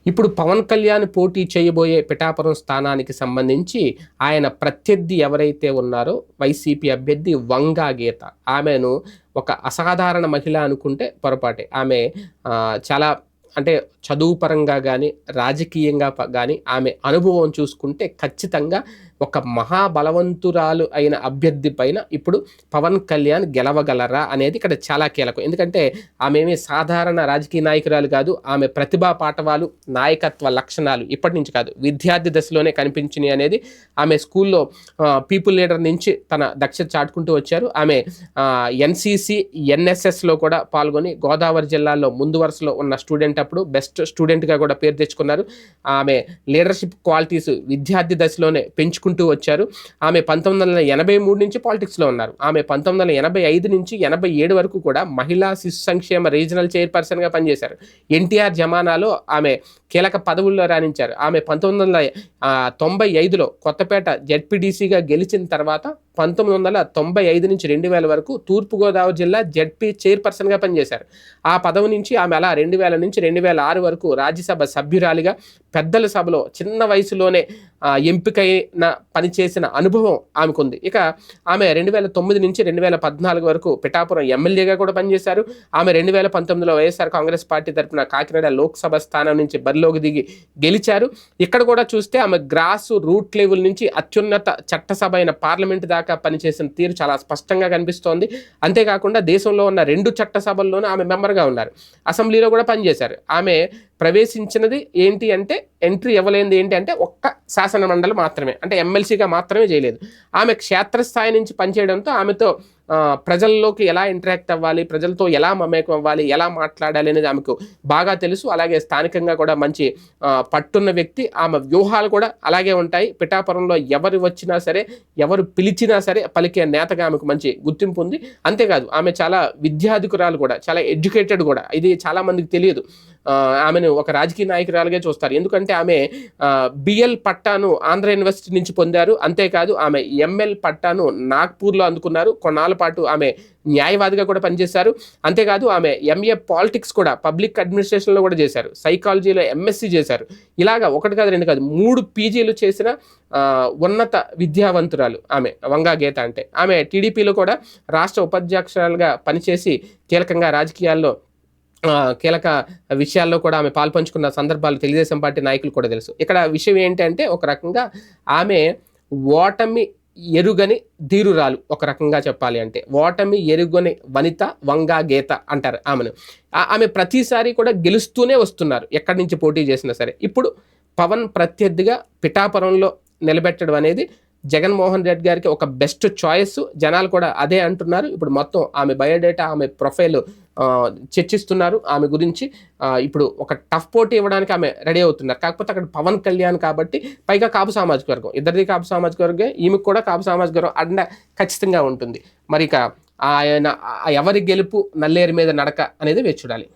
ఇప్పుడు పవన్ కళ్యాణ్ పోటీ చేయబోయే పిఠాపురం స్థానానికి సంబంధించి ఆయన ప్రత్యర్థి ఎవరైతే ఉన్నారో వైసీపీ అభ్యర్థి వంగా గీత. ఆమెను ఒక అసాధారణ మహిళ అనుకుంటే పొరపాటే. ఆమె చాలా అంటే చదువు పరంగా కానీ రాజకీయంగా కానీ ఆమె అనుభవం చూసుకుంటే ఖచ్చితంగా ఒక మహాబలవంతురాలు అయిన అభ్యర్థి పైన ఇప్పుడు పవన్ కళ్యాణ్ గెలవగలరా అనేది ఇక్కడ చాలా కీలకం. ఎందుకంటే ఆమె ఏమీ సాధారణ రాజకీయ నాయకురాలు కాదు. ఆమె ప్రతిభా పాఠవాలు, నాయకత్వ లక్షణాలు ఇప్పటి నుంచి కాదు, విద్యార్థి దశలోనే కనిపించినాయి అనేది ఆమె స్కూల్లో పీపుల్ లీడర్ నుంచి తన దక్షత చాటుకుంటూ వచ్చారు. ఆమె ఎన్సీసీ, ఎన్ఎస్ఎస్లో కూడా పాల్గొని గోదావరి జిల్లాలో ముందు వరుసలో ఉన్న స్టూడెంట్ అప్పుడు బెస్ట్ స్టూడెంట్గా కూడా పేరు తెచ్చుకున్నారు. ఆమె లీడర్షిప్ క్వాలిటీస్ విద్యార్థి దశలోనే పెంచుకుంటూ వచ్చారు. ఆమె 1983 నుంచి పాలిటిక్స్లో ఉన్నారు. ఆమె 1985 నుంచి 87 వరకు కూడా మహిళా శిశు సంక్షేమ రీజనల్ చైర్పర్సన్గా పనిచేశారు. ఎన్టీఆర్ జమానాలో ఆమె కీలక పదవుల్లో రాణించారు. ఆమె 1995లో కొత్తపేట జెడ్పీడీసీగా గెలిచిన తర్వాత 1995 నుంచి 2000 వరకు తూర్పుగోదావరి జిల్లా జెడ్పీ చైర్పర్సన్గా పనిచేశారు. ఆ పదవి నుంచి ఆమె అలా 2000 నుంచి 2006 వరకు రాజ్యసభ సభ్యురాలిగా పెద్దల సభలో చిన్న వయసులోనే ఎంపికైన పనిచేసిన అనుభవం ఆమెకుంది. ఇక ఆమె 2009 నుంచి 2014 వరకు పిఠాపురం ఎమ్మెల్యేగా కూడా పనిచేశారు. ఆమె 2019లో వైఎస్ఆర్ కాంగ్రెస్ పార్టీ తరఫున కాకినాడ లోక్సభ స్థానం నుంచి బరిలోకి దిగి గెలిచారు. ఇక్కడ కూడా చూస్తే ఆమె గ్రాస్ రూట్ లెవెల్ నుంచి అత్యున్నత చట్టసభ అయిన పార్లమెంట్ దాకా పనిచేసిన తీరు చాలా స్పష్టంగా కనిపిస్తోంది. అంతేకాకుండా దేశంలో ఉన్న 2 చట్టసభల్లోనూ ఆమె మెంబర్గా ఉన్నారు. అసెంబ్లీలో కూడా పనిచేశారు. ఆమె ప్రవేశించినది ఏంటి అంటే, ఎంట్రీ ఇవ్వలేనిది ఏంటి అంటే ఒక్క శాసన మండలి మాత్రమే, అంటే ఎమ్మెల్సీగా మాత్రమే చేయలేదు. ఆమె క్షేత్రస్థాయి నుంచి పనిచేయడంతో ఆమెతో ప్రజల్లోకి ఎలా ఇంటరాక్ట్ అవ్వాలి, ప్రజలతో ఎలా మమేకం అవ్వాలి, ఎలా మాట్లాడాలి అనేది ఆమెకు బాగా తెలుసు. అలాగే స్థానికంగా కూడా మంచి పట్టున్న వ్యక్తి. ఆమె వ్యూహాలు కూడా అలాగే ఉంటాయి. పిఠాపురంలో ఎవరు వచ్చినా సరే, ఎవరు పిలిచినా సరే పలికే నేతగా ఆమెకు మంచి గుర్తింపు ఉంది. అంతేకాదు ఆమె చాలా విద్యాధికురాలు కూడా, చాలా ఎడ్యుకేటెడ్ కూడా. ఇది చాలా మందికి తెలియదు. ఆమెను ఒక రాజకీయ నాయకురాలుగా చూస్తారు. ఎందుకంటే ఆమె బిఎల్ పట్టాను ఆంధ్ర యూనివర్సిటీ నుంచి పొందారు. అంతేకాదు ఆమె ఎంఎల్ పట్టాను నాగ్పూర్లో అందుకున్నారు. కొన్నాళ్ళ పాటు ఆమె న్యాయవాదిగా కూడా పనిచేశారు. అంతేకాదు ఆమె ఎంఏ పాలిటిక్స్ కూడా, పబ్లిక్ అడ్మినిస్ట్రేషన్లో కూడా చేశారు. సైకాలజీలో ఎంఎస్సీ చేశారు. ఇలాగా ఒకటి కాదు, 2 కాదు, 3 పీజీలు చేసిన ఉన్నత విద్యావంతురాలు ఆమె వంగా గీత అంటే. ఆమె టీడీపీలో కూడా రాష్ట్ర ఉపాధ్యక్షురాలుగా పనిచేసి కీలకంగా రాజకీయాల్లో కీలక విషయాల్లో కూడా ఆమె పాల్పంచుకున్న సందర్భాలు తెలుగుదేశం పార్టీ నాయకులు కూడా తెలుసు. ఇక్కడ విషయం ఏంటంటే, ఒక రకంగా ఆమె ఓటమి ఎరుగని ధీరురాలు. ఒక రకంగా చెప్పాలి అంటే ఓటమి ఎరుగని వనిత వంగా గీత అంటారు ఆమెను. ఆమె ప్రతిసారి కూడా గెలుస్తూనే వస్తున్నారు, ఎక్కడి నుంచి పోటీ చేసినా సరే. ఇప్పుడు పవన్ ప్రత్యర్థిగా పిఠాపురంలో నిలబెట్టడం అనేది జగన్మోహన్ రెడ్డి గారికి ఒక బెస్ట్ చాయిస్. జనాలు కూడా అదే అంటున్నారు. ఇప్పుడు మొత్తం ఆమె బయోడేటా, ఆమె ప్రొఫైల్ చర్చిస్తున్నారు. ఆమె గురించి ఇప్పుడు ఒక టఫ్ పోటీ ఇవ్వడానికి ఆమె రెడీ అవుతున్నారు. కాకపోతే అక్కడ పవన్ కళ్యాణ్ కాబట్టి, పైగా కాపు సామాజిక వర్గం, ఇద్దరిది కాపు సామాజిక వర్గం, ఈమెకు కూడా కాపు సామాజిక వర్గం అండ ఖచ్చితంగా ఉంటుంది. మరి ఇక ఆయన ఎవరి గెలుపు నల్లేరు మీద నడక అనేది వేచి చూడాలి.